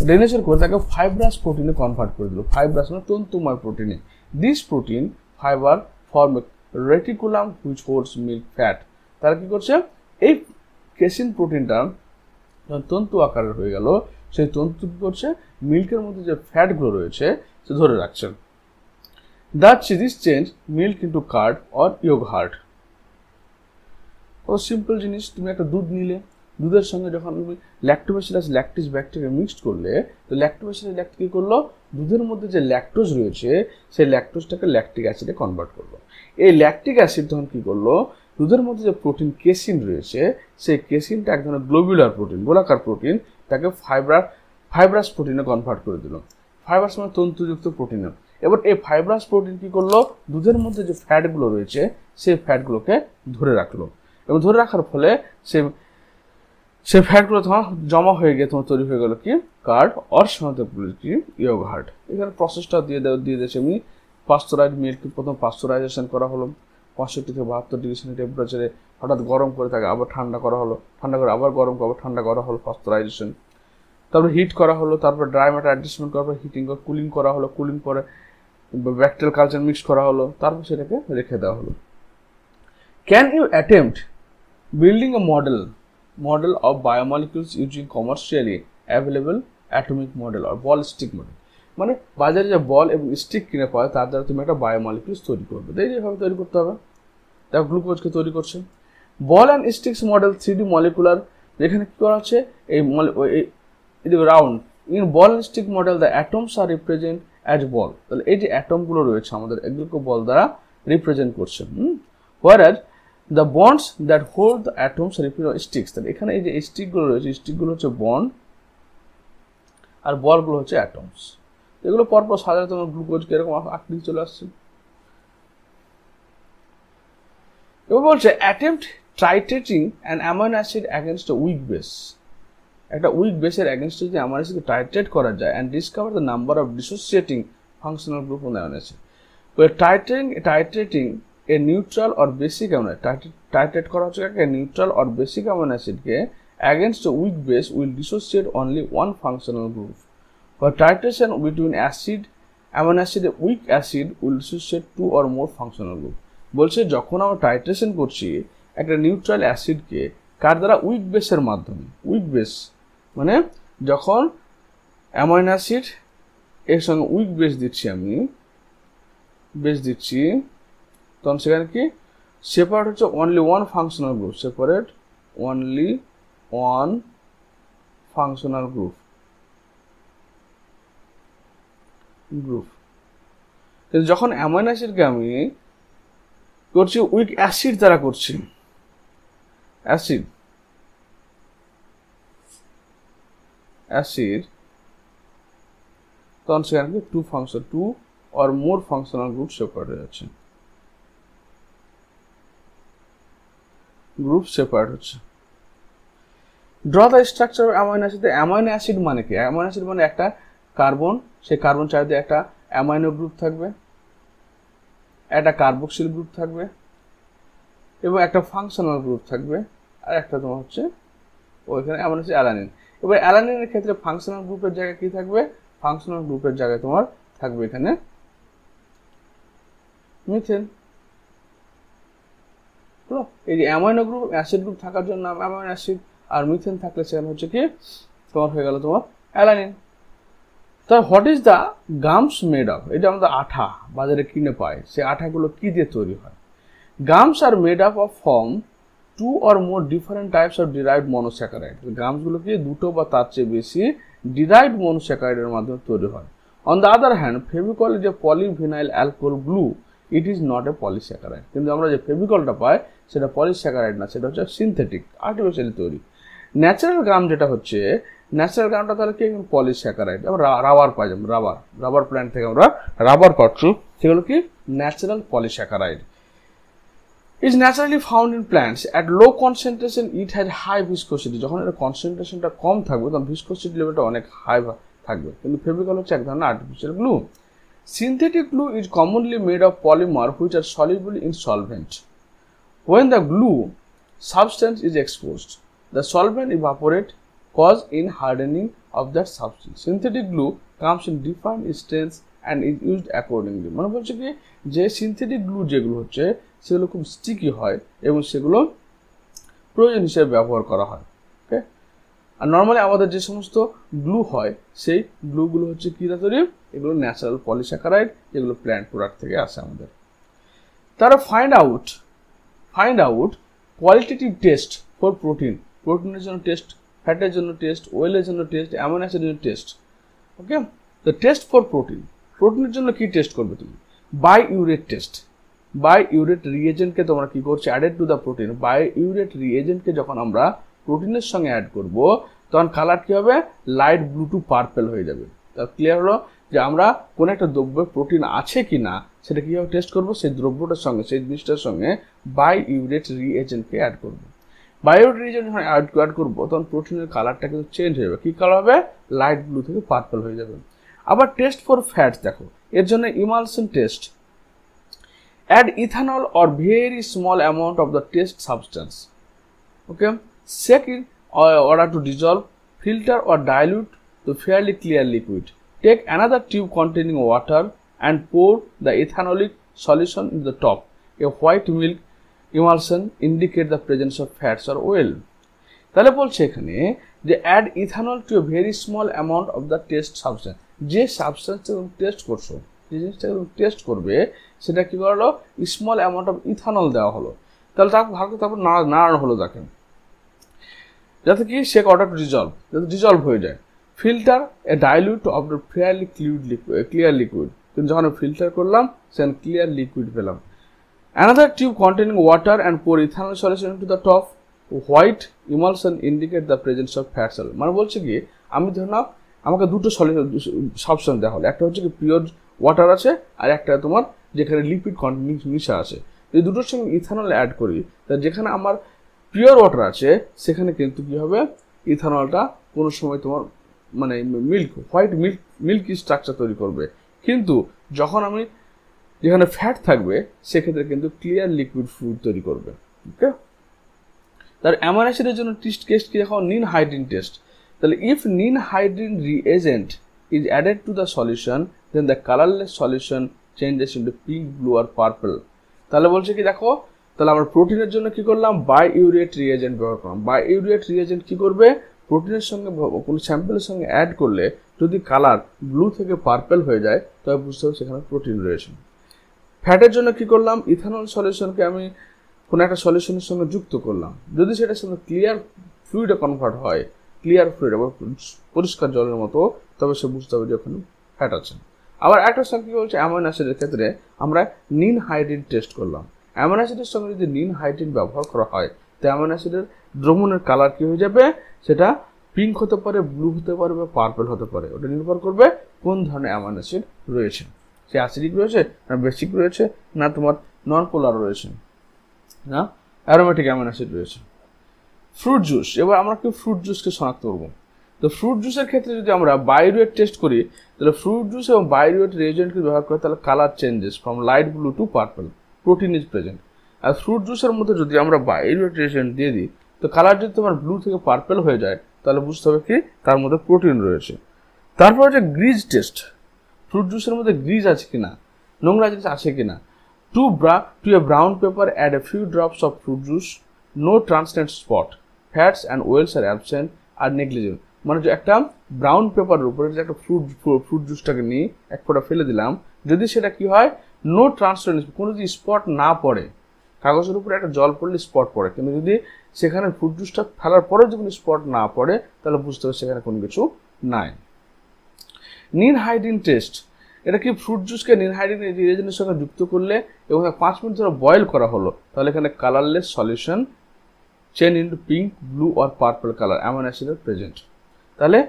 ডিন্যাচুর করে তাকে ফাইব্রাস প্রোটিনে কনভার্ট করে দিল। ফাইব্রাস মানে তন্তুময় প্রোটিনে। This protein fibre form reticulum which holds milk fat. তারা কি করছে, এই কেসিন প্রোটিনটা যখন তন্তু আকারের হয়ে গেল, সেই তন্তু কি করছে, মিল্কের মধ্যে যে ফ্যাটগুলো রয়েছে সে ধরে রাখছে। Thus this change milk into curd or yogurt. ও সিম্পল জিনিস, তুমি একটা দুধ নিলে, দুধের সঙ্গে যখন তুমি ল্যাক্টোব্যাসিলাস ল্যাকটিস ব্যাকটেরিয়া মিক্সড করলে, তো ল্যাক্টোব্যাসিলাস ল্যাকটিস কি করলো, দুধের মধ্যে যে ল্যাকটোজ রয়েছে সেই ল্যাকটোজটাকে ল্যাকটিক অ্যাসিডে কনভার্ট করলো। এই ল্যাকটিক অ্যাসিড তখন কি করলো, দুধের মধ্যে যে প্রোটিন কেসিন রয়েছে সেই কেসিনটা এক ধরনের গ্লোবুলার প্রোটিন, গোলাকার প্রোটিন, তাকে ফাইব্রাস প্রোটিনে কনভার্ট করে দিল। ফাইব্রাস মানে তন্তুযুক্ত প্রোটিনে। এবার এই ফাইব্রাস প্রোটিন কি করলো, দুধের মধ্যে যে ফ্যাটগুলো রয়েছে সেই ফ্যাটগুলোকে ধরে রাখলো, এবং ধরে রাখার ফলে সে ফ্যাটগুলো তোমার জমা হয়ে গিয়ে তোমার তৈরি হয়ে গেল কি কার্ড অর কি ইয়োগার্ট। এখানে প্রসেসটা দিয়ে দিয়েছি আমি। পাস্তুরাইজড মিল্ক প্রথম পাস্তুরাইজেশন করা হলো 65 থেকে 72 ডিগ্রি সেন্টিগ্রেড টেম্পারেচারে, হঠাৎ গরম করে তাকে আবার ঠান্ডা করা হলো, ঠান্ডা করে আবার গরম করে আবার ঠান্ডা করা হলো পাস্তুরাইজেশন। তারপর হিট করা হলো, তারপর ড্রাই ম্যাটার অ্যাডজাস্টমেন্ট করার পর হিটিং করে কুলিং করা হলো, কুলিং পরে ব্যাকটেরিয়াল কালচার মিক্স করা হলো, তারপর সেটাকে রেখে দেওয়া হলো। Can you attempt building a model of biomolecules using commercially available atomic model or ball stick model? মানে বাজারে যে বল এবং স্টিক কিনে পাওয়া তার দ্বারা তুমি একটা বায়োমলিকুলস তৈরি করবে। এইভাবে তৈরি করতে হবে। দেখো গ্লুকোজকে তৈরি করছে ball and sticks model 3D molecular. এখানে কি করা হচ্ছে, এই round in ball and stick model the atoms are represent as ball. তাহলে এই যে অ্যাটমগুলো রয়েছে আমাদের এগুলোকে বল দ্বারা রিপ্রেজেন্ট করছে। whereas the bonds that hold the atoms represent sticks। তাহলে এখানে এই যে স্টিকগুলো রয়েছে, স্টিকগুলো হচ্ছে বন্ড আর বলগুলো হচ্ছে অ্যাটমস। এগুলো পরপর সাজালে তোমার গ্লুকোজকে এরকম আকৃতি চলে আসছে। এবার বলছে attempt titrating an amino acid against a weak base. একটা উইক বেসের অ্যাগেনস্টে যদি অ্যামাইনো অ্যাসিডকে টাইট্রেট করা যায় and discover the number of dissociating functional group on amino acid. Titrating a neutral or basic amino titrate করা হচ্ছে a neutral or basic amino acid K against a weak base will dissociate only one functional group. For titration between amino acid weak acid will dissociate two or more functional group. বলছে যখন আমরা titration করছি একটা neutral অ্যাসিডকে কার দ্বারা, week বেসের মাধ্যমে। Week base মানে যখন অ্যামাইনো অ্যাসিড এর সঙ্গে উইক বেস দিচ্ছি তখন সেখানে কি সেপারেট হচ্ছে only one functional group, separate only one functional group. কিন্তু যখন অ্যামাইনো অ্যাসিডকে আমি করছি উইক অ্যাসিড দ্বারা করছি, অ্যাসিড তখন সেখানে কি two or more functional group separate হয়ে যাচ্ছে, গ্রুপ সেপারেট হচ্ছে। Draw the structure of amino acid. Amino acid মানে কি, অ্যামাইনো অ্যাসিড মানে একটা কার্বন, সেই কার্বন চারিদিকে একটা অ্যামাইনো গ্রুপ থাকবে, একটা কার্বক্সিল গ্রুপ থাকবে এবং একটা ফাংশনাল গ্রুপ থাকবে, আর একটা তোমার হচ্ছে ওইখানে অ্যামাইনো অ্যাসিড অ্যালানিন। এবার অ্যালানিনের ক্ষেত্রে ফাংশনাল গ্রুপের জায়গায় কি থাকবে, ফাংশনাল গ্রুপের জায়গায় তোমার থাকবে এখানে মিথেন। এই যে অ্যামাইনো গ্রুপ অ্যাসিড গ্রুপ থাকার জন্য অ্যামাইনো অ্যাসিড, আর মিথেন থাকলে সেখানে হচ্ছে কি তোমার হয়ে গেল তোমার অ্যালানিন। তাহলে what is the gums made of? এটা আমাদের আঠা বাজারে কিনে পাই, সেই আঠাগুলো কি দিয়ে তৈরি হয়? Gums are made up of form two or more different types of derived monosaccharide. গামসগুলো কি দুটো বা তার চেয়ে বেশি ডিরাইভড মনোস্যাকারাইডের মাধ্যমে তৈরি হয়। On the other hand Fevicol is a polyvinyl alcohol glue, it is not a polysaccharide. কিন্তু আমরা যে ফেভিকলটা পাই সেটা পলিস্যাকারাইড না, সেটা হচ্ছে সিনথেটিক, আর্টিফিশিয়ালি তৈরি। ন্যাচারাল গাম যেটা হচ্ছে, ন্যাচারাল গামটা তাহলে কি পলিস্যাকারাইড। আমরা রাবার পাই, যেমন রাবার প্ল্যান্ট থেকে আমরা রাবার পাচ্ছি, সেগুলো কি natural polysaccharide. Is naturally found in plants at low concentration, it has high viscosity. যখন এর কনসেন্ট্রেশনটা কম থাকবে তখন ভিসকোসিটি লেভেলটা অনেক হাই থাকবে। কিন্তু ফেভিকল হচ্ছে এক ধরনের artificial glue. Synthetic glue is commonly made of polymer which are soluble in solvent. When the glue substance is exposed, the solvent evaporate, cause in hardening of that substance. Synthetic glue comes in different strengths and is used accordingly. মানে বলছে কি যে synthetic glue যেগুলো হচ্ছে সেগুলো খুব sticky হয় এবং সেগুলো প্রয়োজন হিসেবে ব্যবহার করা হয়। ওকে, আর নর্মালি আমাদের যে সমস্ত গ্লু হয় সেই গ্লুগুলো হচ্ছে কি তৈরি, এগুলো ন্যাচারাল পলিস্যাকারাইড, যেগুলো প্ল্যান্ট প্রোডাক্ট থেকে আসে আমাদের। তারা find out qualitative test for protein, প্রোটিনের জন্য টেস্ট, ফ্যাটের জন্য টেস্ট, ওয়েলের জন্য টেস্ট, অ্যামাইনো অ্যাসিডের জন্য টেস্ট। ওকে, তো টেস্ট ফর প্রোটিন, প্রোটিনের জন্য কি টেস্ট করবে তুমি? বাইউরেট টেস্ট। বাইউরেট রিএজেন্টকে তোমরা কি করছো? Added to the protein. Biuret রিএজেন্টকে যখন আমরা প্রোটিনের সঙ্গে অ্যাড করব তখন কালার কি হবে? লাইট ব্লু টু পার্পল হয়ে যাবে। তা ক্লিয়ার হলো যে আমরা কোনো একটা দ্রব্যে প্রোটিন আছে কি না সেটা কীভাবে টেস্ট করবো? সেই দ্রব্যটার সঙ্গে, সেই জিনিসটার সঙ্গে বাইউরেট রিএজেন্টকে অ্যাড করবো। বায়োট রিএজেন্ট যখন অ্যাড করবো তখন প্রোটিনের কালারটা কিন্তু চেঞ্জ হয়ে যাবে। কী কালার হবে? লাইট ব্লু থেকে পার্পল হয়ে যাবে। আবার টেস্ট ফর ফ্যাটস দেখো, এর জন্য emulsion test. Add ethanol or very small amount of the test substance. Okay, shake in order to dissolve, filter or dilute to fairly clear liquid. Take another tube containing water and pour the ethanolic solution in the top. A white milk emulsion indicate the presence of fats or oil. তাহলে বলছে এখানে যে add ethanol to a very small amount of the test substance. যে সাবস্টেন্সটা তুমি test করছো, যে জিনিসটা তুমি টেস্ট করবে সেটা কী করলো? স্মল অ্যামাউন্ট অফ ইথানল দেওয়া হলো। তাহলে তারপর ভালো, তারপর নাড়ানো হলো তাকে, যাতে কি শেক অর্ডার টু ডিজলভ, যাতে ডিজলভ হয়ে যায়। Filter A dilute of the fairly clear liquid. কিন্তু যখন ফিল্টার করলাম সেখানে ক্লিয়ার লিকুইড পেলাম। Another tube containing water and poor ethanol solution to the top. White emulsion indicate the presence of fats. মানে বলছে কি, আমি ধরে নাও আমাকে দুটো সাবস্টেন্স দেওয়া হলো, একটা হচ্ছে কি পিওর ওয়াটার আছে আর একটা তোমার যেখানে লিকুইড কন্টেনিং মিশা আছে। এই দুটোর সঙ্গে ইথানল অ্যাড করি, তা যেখানে আমার পিওর ওয়াটার আছে সেখানে কিন্তু কী হবে? ইথানলটা কোনো সময় তোমার মানে হোয়াইট মিল্কি স্ট্রাকচার তৈরি করবে। কিন্তু যখন আমি যেখানে ফ্যাট থাকবে সেক্ষেত্রে কিন্তু ক্লিয়ার লিকুইড ফ্লুইড তৈরি করবে। ওকে, তার অ্যামাইনো অ্যাসিডের জন্য টেস্ট কি দেখো? নিন হাইড্রিন টেস্ট। তাহলে if ninhydrin reagent is added to the solution then the colourless solution changes into pink, blue আর পার্পল। তাহলে বলছে কি দেখো, তাহলে আমরা প্রোটিনের জন্য কি করলাম? বাইউরেট রিএজেন্ট ব্যবহার করলাম। বাইউরেট রিএজেন্ট কি করবে? প্রোটিনের সঙ্গে কোনো স্যাম্পেলের সঙ্গে অ্যাড করলে যদি কালার ব্লু থেকে পার্পল হয়ে যায় তবে বুঝতে হবে সেখানে প্রোটিন রয়েছে। ফ্যাটের জন্য কি করলাম? ইথানল সলিউশনকে আমি কোনো একটা সলিউশনের সঙ্গে যুক্ত করলাম, যদি সেটার সঙ্গে ক্লিয়ার ফ্লুইডে কনভার্ট হয়, ক্লিয়ার ফ্লুইড আবার পরিষ্কার জলের মতো, তবে সে বুঝতে হবে যে ওখানে ফ্যাট আছে। আবার একটা সঙ্গে কী বলছে? অ্যামাইনো অ্যাসিডের ক্ষেত্রে আমরা নিন হাইড্রিন টেস্ট করলাম। অ্যামাইনো অ্যাসিডের সঙ্গে যদি নিন হাইড্রিন ব্যবহার করা হয় তো অ্যামাইনো অ্যাসিডের দ্রবণের কালার কী হয়ে যাবে? সেটা পিঙ্ক হতে পারে, ব্লু হতে পারে বা পার্পল হতে পারে। ওটা নির্ভর করবে কোন ধরনের অ্যামাইনো অ্যাসিড রয়েছে, সে অ্যাসিডিক রয়েছে না বেসিক রয়েছে না তোমার নন পোলার রয়েছে না অ্যারোমেটিক অ্যামাইনো অ্যাসিড রয়েছে। ফ্রুট জুস, এবার আমরা কি ফ্রুট জুসকে শনাক্ত করবো? তো ফ্রুট জুসের ক্ষেত্রে যদি আমরা বায়োরেট টেস্ট করি তাহলে ফ্রুট জুস এবং বায়োরেট রিএজেন্টকে ব্যবহার করে তাহলে colour changes from light blue to purple, protein is present. আর ফ্রুট জুসের মধ্যে যদি আমরা বায়োরেট রিএজেন্ট দিয়ে দিই তো কালার যদি তোমার ব্লু থেকে পার্পল হয়ে যায় তাহলে বুঝতে হবে কি তার মধ্যে প্রোটিন রয়েছে। তারপর হচ্ছে গ্রিজ টেস্ট। ফ্রুট জুসের মধ্যে গ্রিজ আছে কিনা, নোংরা জিনিস আছে কিনা। To a brown paper add a few drops of fruit juice, no translucent spot, fats and oils are absent or negligible. মানে যে একটা ব্রাউন পেপারের উপরে যে একটা ফ্রুট জুসটাকে নিয়ে এক ফোঁটা ফেলে দিলাম, যদি সেটা কি হয়? নো ট্রান্সলেন্ট, কোনো যদি স্পট না পড়ে, কাগজের উপরে একটা জল পড়লে স্পট পড়ে, কিন্তু যদি সেখানে ফ্রুট জুসটা ফেলার পরেও যদি স্পট না পড়ে তাহলে বুঝতে হবে সেখানে কোনো কিছু নাই। নিন হাইড্রিন টেস্ট, এটা কি ফ্রুট জুসকে নিন হাইড্রিন রিএজেন্টের সঙ্গে যুক্ত করলে এবং 5 মিনিট ধরে বয়েল করা হলো তাহলে এখানে colourless solution change into pink, blue আর পার্পল কালার, অ্যামাইনো অ্যাসিডের প্রেজেন্ট। তাহলে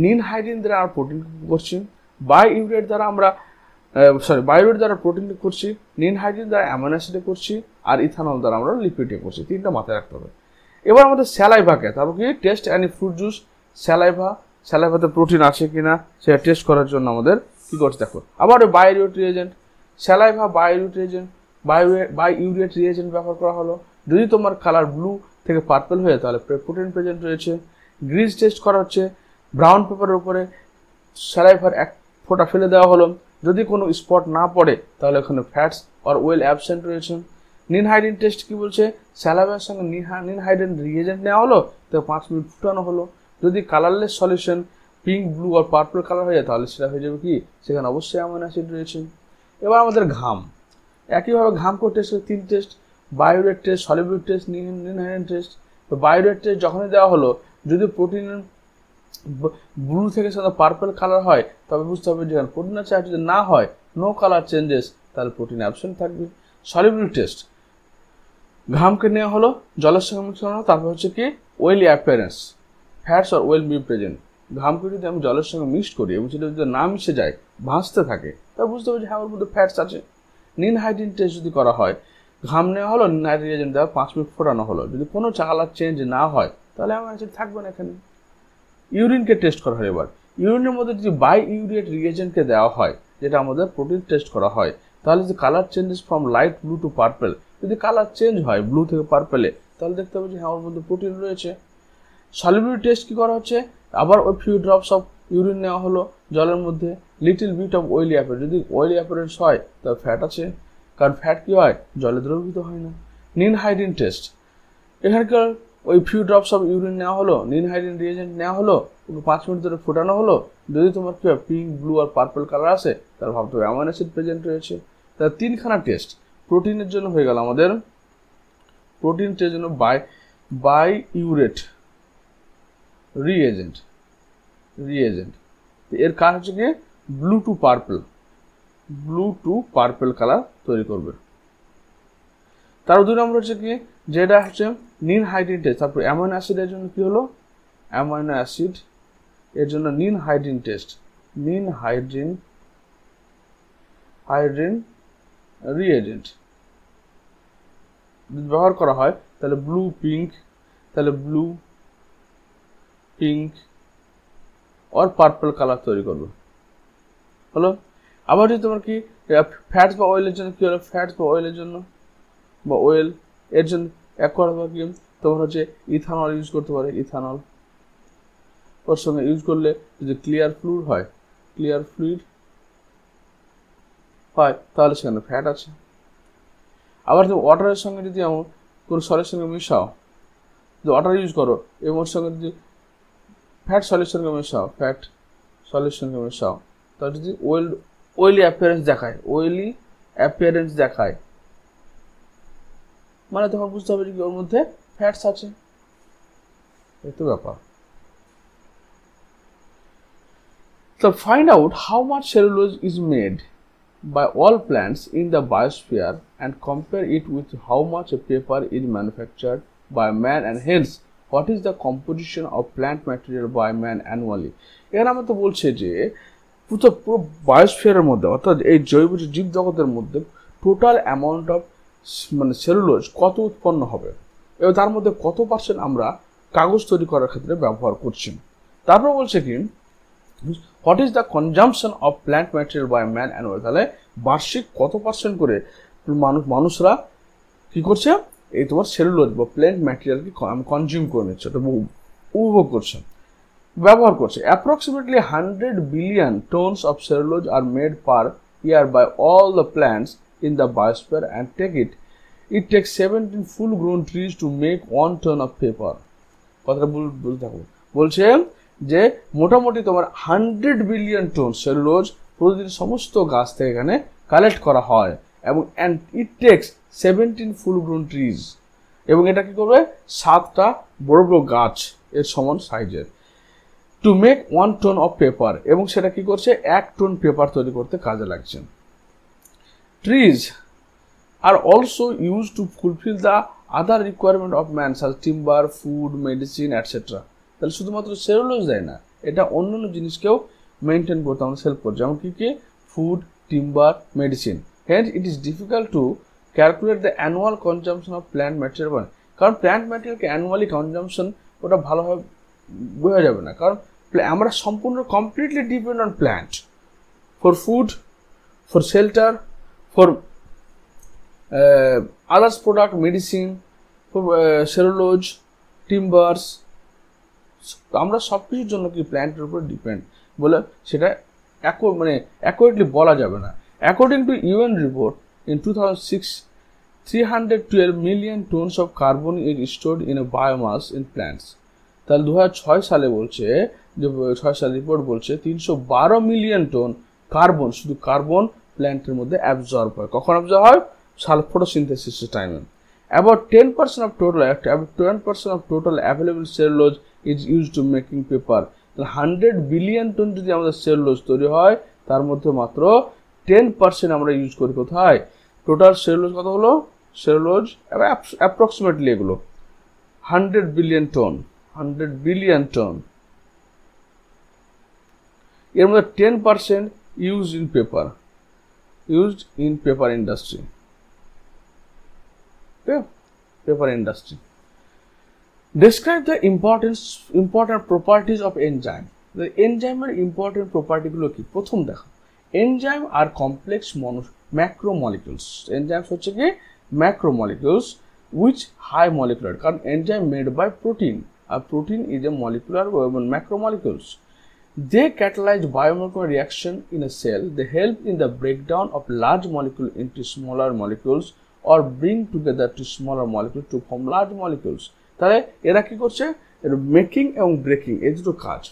নিন হাইড্রিন দ্বারা আমরা প্রোটিন করছি, বায়োরেট দ্বারা আমরা বায়োরেট দ্বারা প্রোটিন করছি, নিন হাইড্রিন দ্বারা অ্যামাইনো অ্যাসিডে করছি আর ইথানল দ্বারা আমরা লিপিডে করছি। তিনটা মাথায় রাখতে হবে। এবার আমাদের স্যালাইভাকে, তারপর কি টেস্ট অ্যানি ফ্রুট জুস স্যালাইভাতে প্রোটিন আছে কিনা সেটা টেস্ট করার জন্য আমাদের কী করছে দেখো। আবার বায়োরেট রিএজেন্ট, স্যালাইভা বায়োরেট রিএজেন্ট, বায়োরেট রিএজেন্ট ব্যবহার করা হলো। যদি তোমার কালার ব্লু থেকে পার্পল হয়ে তাহলে প্রোটিন প্রেজেন্ট রয়েছে। গ্রিজ টেস্ট করা হচ্ছে, ব্রাউন পেপারের উপরে স্যালাইভার এক ফোঁটা ফেলে দেওয়া হলো, যদি কোনো স্পট না পড়ে তাহলে ওখানে ফ্যাটস আর ওয়েল অ্যাবসেন্ট রয়েছে। নিন হাইড্রিন টেস্ট কি বলছে? স্যালাইভার সঙ্গে নিন হাইড্রিন রিএজেন্ট নেওয়া হলো, তো 5 মিনিট ফুটানো হলো, যদি কালারলেস সলিউশন পিঙ্ক, ব্লু আর পার্পল কালার হয়ে যায় তাহলে সেটা হয়ে যাবে কি সেখানে অবশ্যই অ্যামাইনো অ্যাসিড রয়েছে। এবার আমাদের ঘাম, একইভাবে ঘাম করে test 3 test, biuret test, solubility test, নিন টেস্ট। তো বায়োরেট টেস্ট যখনই দেওয়া হলো, যদি প্রোটিন ব্লু থেকে সাদা পার্পল কালার হয় তবে বুঝতে হবে যে প্রোটিন আছে, আর যদি না হয় নো কালার চেঞ্জেস তাহলে প্রোটিন অ্যাবসেন্ট থাকবে। সলিবিলিটি টেস্ট, ঘামকে নেওয়া হলো, জলের সঙ্গে মিক্স করানো, তারপর হচ্ছে কি oily appearance, fats or oil be present. ঘামকে যদি আমি জলের সঙ্গে মিক্স করি এবং সেটা যদি না মিশে যায়, ভাসতে থাকে, তাহলে বুঝতে হবে যে হ্যাঁ ওর মধ্যে ফ্যাটস আছে। নিন হাইড্রিন টেস্ট যদি করা হয়, ঘাম নেওয়া হলো, নিন হাইড্রিন এজেন্ট দেওয়া 5 মিনিট ফোটানো হলো, যদি কোনো কালার চেঞ্জ না হয় তাহলে আমার অ্যাসিড থাকবে না এখানে। ইউরিনকে টেস্ট করা হয়, এবার ইউরিনের মধ্যে যদি বাই ইউরিয়েট রিয়েজেন্টকে দেওয়া হয়, যেটা আমাদের প্রোটিন টেস্ট করা হয়, তাহলে যে colour changes from light blue to purple, যদি কালার চেঞ্জ হয় ব্লু থেকে পার্পলে, তাহলে দেখতে হবে যে হ্যাঁ ওর মধ্যে প্রোটিন রয়েছে। সলিবিলিটি টেস্ট কি করা হচ্ছে, আবার ওই ফিউ ড্রপস অফ ইউরিন নেওয়া হলো জলের মধ্যে, little bit of oily appearance, যদি অয়েলি অ্যাপিয়ারেন্স হয় তাহলে ফ্যাট আছে, কারণ ফ্যাট কি হয় জলে দ্রবীভূত হয় না। নিন হাইড্রিন টেস্ট, এখানকার ওই ফিউ ড্রপস অফ ইউরিন নেওয়া হলো, নিন হাইড্রিন রিয়েজেন্ট নেওয়া হলো, 5 মিনিট ধরে ফোটানো হলো, যদি তোমার কি হয় পিঙ্ক, ব্লু আর পার্পল কালার আসে তাহলে ভাবতে হবে অ্যামাইনো অ্যাসিড প্রেজেন্ট রয়েছে। তাহলে 3খানা টেস্ট প্রোটিনের জন্য হয়ে গেল আমাদের। প্রোটিন টেস্টের জন্য বাই ইউরেট রিয়েজেন্ট, এর কাজ হচ্ছে কি ব্লু টু পার্পল কালার তৈরি করবে। তার 2 নম্বর হচ্ছে কি যেটা হচ্ছে নিন হাইড্রিন টেস্ট। তারপর অ্যামাইনো অ্যাসিডের জন্য কি হলো, অ্যামাইনো অ্যাসিড এর জন্য নিন হাইড্রিন টেস্ট, নিন হাইড্রিন রিয়েজেন্ট যদি ব্যবহার করা হয় তাহলে ব্লু পিঙ্ক আর পার্পল কালার তৈরি করবে, হলো। আবার যদি তোমার কি ফ্যাটস বা অয়েলের জন্য কি হলো, ফ্যাটস বা অয়েলের জন্য বা অয়েল এর জন্য এক করা কি তোমার হচ্ছে ইথানল ইউজ করতে পারে, ইথানল ওর সঙ্গে ইউজ করলে যদি ক্লিয়ার ফ্লুইড হয় তাহলে সেখানে ফ্যাট আছে। আবার তুমি ওয়াটারের সঙ্গে যদি এমন কোনো সলের সঙ্গে মিশাও, যদি ওয়াটার ইউজ করো এবং ওর সঙ্গে যদি ফ্যাট সলের সঙ্গে মেশাও, তাহলে যদি ওয়েলি অ্যাপিয়ারেন্স দেখায়, মানে তখন বুঝতে হবে যে ওর মধ্যে ফ্যাটস আছে, এই তো ব্যাপার। So find out how much cellulose is made by all plants in the biosphere and compare it with how much paper is manufactured by man, and hence what is the composition of plant material by man annually. এখানে আমরা তো বলছে যে পুরো বায়োস্ফিয়ারের মধ্যে অর্থাৎ এই জৈব জীব জগতের মধ্যে টোটাল অ্যামাউন্ট অফ মানে সেলুলোজ কত উৎপন্ন হবে এবং তার মধ্যে কত পার্সেন্ট আমরা কাগজ তৈরি করার ক্ষেত্রে ব্যবহার করছি। তারপর বলছে কি what is the consumption of plant material by man annual, তাহলে বার্ষিক কত পার্সেন্ট করে মানুষরা কি করছে এই তোমার সেলুলোজ বা প্ল্যান্ট ম্যাটেরিয়ালকে কনজিউম করে নিচ্ছে, উপভোগ করছে, ব্যবহার করছে। Approximately 100 billion tons of cellulose are made per year by all the plants in the biosphere, and it takes 17 full grown trees to make 1 ton of paper. কথাটা বলতে থাকবো, বলছে যে মোটামুটি তোমার 100 বিলিয়ন টন সেলুলোজ প্রতিদিন সমস্ত গাছ থেকে এখানে কালেক্ট করা হয় এবং and it takes 17 full grown trees, এবং এটা কি করবে 7টা বড় বড় গাছ এর সমান সাইজের to make 1 ton of paper, এবং সেটা কি করছে 1 টন পেপার তৈরি করতে কাজে লাগছে। Trees are also used to fulfill the other requirement of man such as timber, food, medicine, etc. তাহলে শুধুমাত্র সেলুলোজ দেয় না, এটা অন্যান্য জিনিসকেও মেনটেন করতে আমাদের হেল্প করছে, যেমন কি food, timber, medicine. Hence it is difficult to calculate the annual consumption of plant material, কারণ প্ল্যান্ট ম্যাটেরিয়ালকে অ্যানুয়ালি কনজাম্পশন ওটা ভালোভাবে বোঝা যাবে না, কারণ আমরা সম্পূর্ণ completely depend on plant for food, for shelter, for others product, medicine, for cellulose, timbers, আমরা সব কিছুর জন্য কি প্ল্যান্টের উপর ডিপেন্ড বলে সেটা মানে অ্যাকুরেটলি বলা যাবে না। According to UN report in 2006 312 million tonnes of carbon is stored in a biomass in plants. তাহলে 2006 সালে বলছে যে 6 সাল রিপোর্ট বলছে 312 মিলিয়ন টন কার্বন, শুধু কার্বন প্ল্যান্টের মধ্যে অ্যাবজর্ব হয়। কখন অ্যাবজর্ব হয়? ফটোসিনথেসিসের টাইমে। About 10% of total available cellulose is used to making paper. 100 billion ton যদি আমাদের সেলুলোজ তৈরি হয়, তার মধ্যে মাত্র 10% আমরা ইউজ করি কোথায়? টোটাল সেলুলোজ কত হলো? সেলুলোজ অ্যাপ্রক্সিমেটলি এগুলো 100 বিলিয়ন টন। এর মধ্যে 10% used in paper industry. Okay? Paper industry. Describe the important properties of enzyme. The enzyme important property গুলো কি? প্রথম দেখো, enzyme are complex macromolecules. Enzymes হচ্ছে কি macromolecules which high molecular, কারণ enzyme made by protein. A protein is a molecular macromolecules. They catalyze biomolecular reaction in a cell. They help in the breakdown of large molecule into smaller molecules or bring together to smaller molecules to form large molecules. তাহলে এরা কি করছে? এরা making এবং breaking এই দুটো কাজ।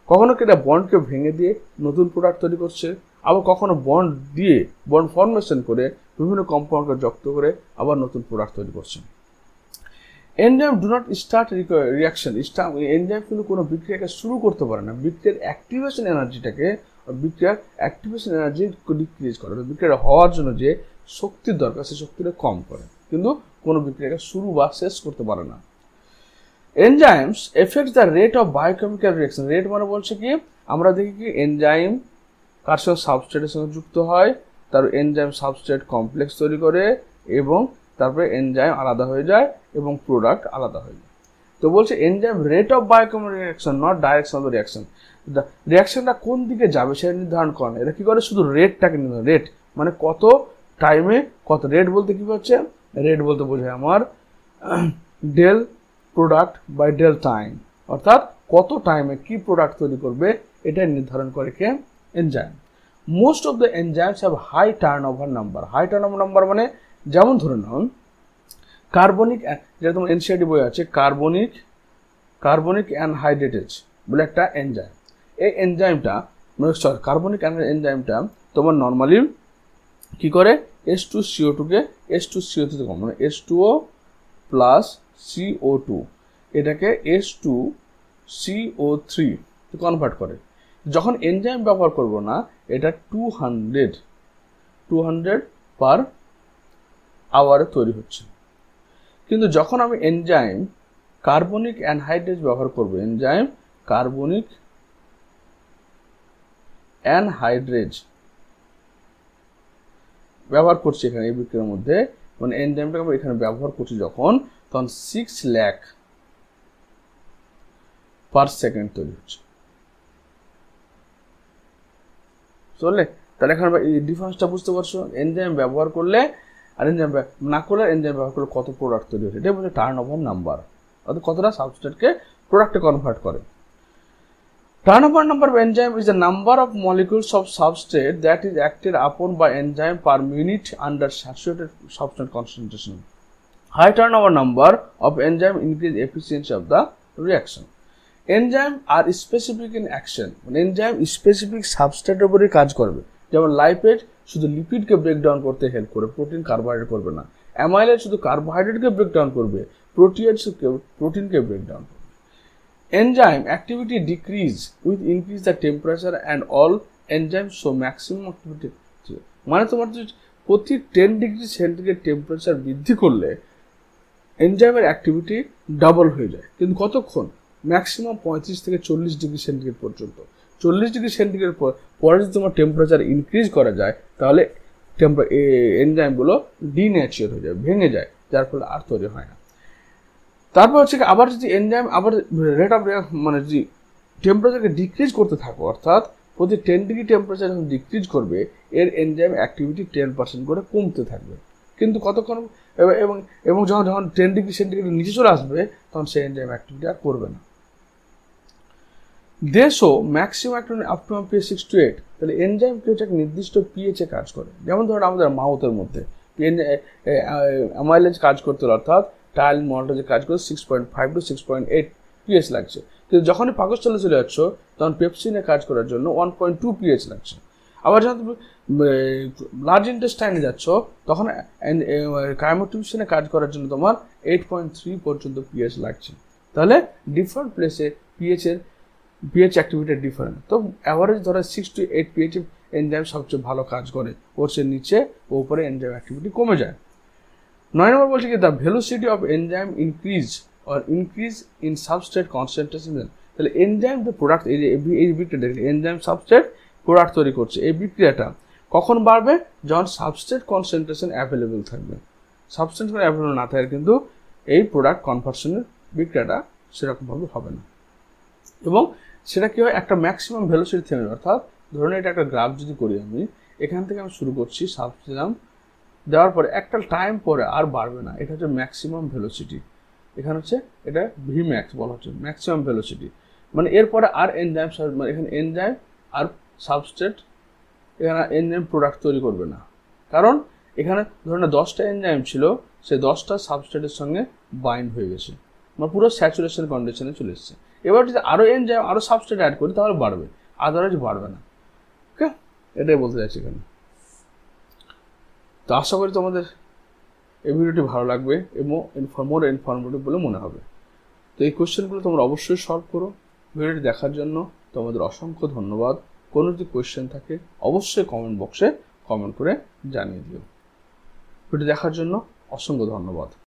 কখনো এটা বন্ডকে ভেঙে দিয়ে নতুন প্রোডাক্ট তৈরি করছে, আবার কখনো বন্ড দিয়ে বন্ড ফর্মেশন করে বিভিন্ন কম্পাউন্ডকে যুক্ত করে আবার নতুন প্রোডাক্ট তৈরি করছে। Enzyme do not start reaction. Enzyme কিন্তু কোনো বিক্রিয়াকে শুরু করতে পারে না, বিক্রিয়ার অ্যাক্টিভেশন এনার্জিটাকে, বিক্রিয়ার অ্যাক্টিভেশন এনার্জি ডিক্রিজ করে। বিক্রিয়া হওয়ার জন্য যে শক্তির দরকার সেই শক্তিটা কম করে, কিন্তু কোনো বিক্রিয়াকে শুরু বা শেষ করতে পারে না। Enzymes effect the rate of biochemical reaction. Rate মানে বলছে কি, আমরা দেখি কি এনজাইম কার সঙ্গে সাবস্ট্রেটের সঙ্গে যুক্ত হয়, তার এনজাইম সাবস্ট্রেট কমপ্লেক্স তৈরি করে এবং তারপরে এনজাইম আলাদা হয়ে যায় এবং প্রোডাক্ট আলাদা হয়ে যায়। তো বলছে enzyme rate of biochemical reaction, not direction of the reaction. রিয়াকশনটা কোন দিকে যাবে সেটা নির্ধারণ করে না, এটা কি করে শুধু রেটটাকে নির্ধারণ। রেট মানে কত টাইমে কত। রেট বলতে কি হচ্ছে? রেট বলতে বোঝায় আমার del product by del time, অর্থাৎ কত টাইমে কি প্রোডাক্ট তৈরি করবে এটা নির্ধারণ করে কে? Enzyme. Most of the enzymes have high turnover number. High turnover number মানে যেমন ধরে নাও কার্বনিক, যেটা তোমার এনসিআরটি বই আছে, কার্বনিক অ্যানহাইড্রেটেজ বলে একটা এনজাইম। এই এনজাইমটা কার্বনিক এনজাইমটা তোমার নর্মালি কি করে? H2CO2 কে H2CO2 তে কম, মানে H2O প্লাস CO2 এটাকে H2CO3 কনভার্ট করে। যখন এনজাইম ব্যবহার করব না, এটা 200 পার আওয়ারে তৈরি হচ্ছে। কিন্তু যখন আমি এনজাইম কার্বনিক অ্যানহাইড্রেজ ব্যবহার করব, এনজাইম কার্বনিক অ্যানহাইড্রেজ ব্যবহার করছি এখানে এই বিক্রিয়ার মধ্যে, মানে এনজাইমটাকে আমরা এখানে ব্যবহার করছি যখন, তখন 6 লাখ পার সেকেন্ড তৈরি হচ্ছে। চলে, তাহলে এখানে এই ডিফারেন্সটা বুঝতে পারছো? এনজাইম ব্যবহার করলে আর এনজাইম না করলে, এনজাইম ব্যবহার করলে কত প্রোডাক্ট তৈরি হচ্ছে, এটাই বলছে টার্নওভার নাম্বার, অর্থাৎ কতটা সাবস্ট্রেটকে প্রোডাক্টে কনভার্ট করে। Turnover number of enzyme is the number of molecules of substrate that is acted upon by enzyme per minute under saturated substrate concentration. High turnover number of enzyme increase efficiency of the reaction. Enzyme are specific in action. Enzyme specific substrate উপরে কাজ করবে। যেমন lipase শুধু লিপিডকে break down করতে help করে, protein carbohydrate করবে না। Amylase শুধু কার্বোহাইড্রেটকে ব্রেক ডাউন করবে, প্রোটিনকে ব্রেক ডাউন করবে। Enzyme activity decrease with increase the temperature and all enzymes show maximum activity. মানে তোমার প্রতি 10 ডিগ্রি সেন্টিগ্রেড টেম্পারেচার বৃদ্ধি করলে এনজাইমের অ্যাক্টিভিটি ডাবল হয়ে যায়, কিন্তু কতক্ষণ? ম্যাক্সিমাম 35 থেকে 40 ডিগ্রি সেন্টিগ্রেড পর্যন্ত। 40 ডিগ্রি সেন্টিগ্রেড পরে যদি তোমার টেম্পারেচার ইনক্রিজ করা যায়, তাহলে এনজাইমগুলো ডিন্যাচুরাল হয়ে যায়, ভেঙে যায়, যার ফলে আর তৈরি হয় না। তারপর হচ্ছে আবার যদি এনজাইম আবার রেট অফ মানে যদি টেম্পারেচারকে ডিক্রিজ করতে থাকো, অর্থাৎ প্রতি 10 ডিগ্রি টেম্পারেচার যখন ডিক্রিজ করবে, এর এনজাইম অ্যাক্টিভিটি 10% করে কমতে থাকবে। কিন্তু কতক্ষণ? এবং যখন 10 ডিগ্রি সেন্টিগ্রেড নিচে চলে আসবে, তখন সেই এনজাইম অ্যাক্টিভিটি আর করবে না। দেশও maximum up to pH 6 to 8। তাহলে এনজাইম কি হচ্ছে একটা নির্দিষ্ট পিএইচে কাজ করে। যেমন ধরো আমাদের মাউথের মধ্যে অ্যামাইলেজ কাজ করতে হলে, অর্থাৎ টাইল মলটা যে কাজ করে 6.5 to 6.8 পিএইচ লাগছে, কিন্তু যখনই পাকস্থলে চলে যাচ্ছ, তখন পেপসিনে কাজ করার জন্য 1.2 পিএইচ লাগছে। আবার যখন তুমি লার্জ ইন্টেস্টাইনে যাচ্ছ তখন কাইমোট্রিপশনে কাজ করার জন্য তোমার 8.3 পর্যন্ত পিএইচ লাগছে। তাহলে ডিফারেন্ট প্লেসে পিএইচ অ্যাক্টিভিটি ডিফারেন্ট। তো অ্যাভারেজ ধরো 6 to 8 পিএইচ এনজাইম সবচেয়ে ভালো কাজ করে, ওর সে নিচে ও উপরে এনজাইম অ্যাক্টিভিটি কমে যায়। 9 নম্বর বলছে কি the velocity of enzyme increase in substrate concentration. তাহলে এনজাইম যে প্রোডাক্ট, এই বিক্রিয়া এনজাইম সাবস্ট্রেট প্রোডাক্ট তৈরি করছে, এই বিক্রিয়াটা কখন বাড়বে? যখন সাবস্ট্রেট কনসেন্ট্রেশন অ্যাভেলেবেল থাকবে। সাবস্ট্রেট অ্যাভেলেবেল না থাকে কিন্তু এই প্রোডাক্ট কনভার্সনের বিক্রিয়াটা সেরকমভাবে হবে না, এবং সেটা কি হয় একটা ম্যাক্সিমাম ভেলোসিটি থেমে। অর্থাৎ ধরুন এটা একটা গ্রাফ যদি করি আমি, এখান থেকে আমি শুরু করছি, সাবস্ট্রেট দেওয়ার পরে একটা টাইম পরে আর বাড়বে না, এটা হচ্ছে ম্যাক্সিমাম ভেলোসিটি। এখানে হচ্ছে এটা ভি ম্যাক্স বলা হচ্ছে ম্যাক্সিমাম ভেলোসিটি, মানে এরপরে আর এনজাইম মানে এখানে এনজাইম আর সাবস্ট্রেট এখানে এনজাইম প্রোডাক্ট তৈরি করবে না, কারণ এখানে ধরুন 10টা এনজাইম ছিল, সেই 10টা সাবস্ট্রেটের সঙ্গে বাইন্ড হয়ে গেছে, মানে পুরো স্যাচুরেশন কন্ডিশনে চলে এসেছে। এবার যদি আরও এনজাইম আরও সাবস্ট্রেট অ্যাড করি তাহলে বাড়বে, আদারওয়াইজ বাড়বে না। ওকে, এটাই বলতে চাইছি এখানে। তো আশা করি তোমাদের এই ভিডিওটি ভালো লাগবে এবং মোর ইনফরমেটিভ বলে মনে হবে। তো এই কোয়েশ্চেনগুলো তোমরা অবশ্যই সলভ করো। ভিডিওটি দেখার জন্য তোমাদের অসংখ্য ধন্যবাদ। কোনো যদি কোয়েশ্চেন থাকে অবশ্যই কমেন্ট বক্সে কমেন্ট করে জানিয়ে দিও। ভিডিও দেখার জন্য অসংখ্য ধন্যবাদ।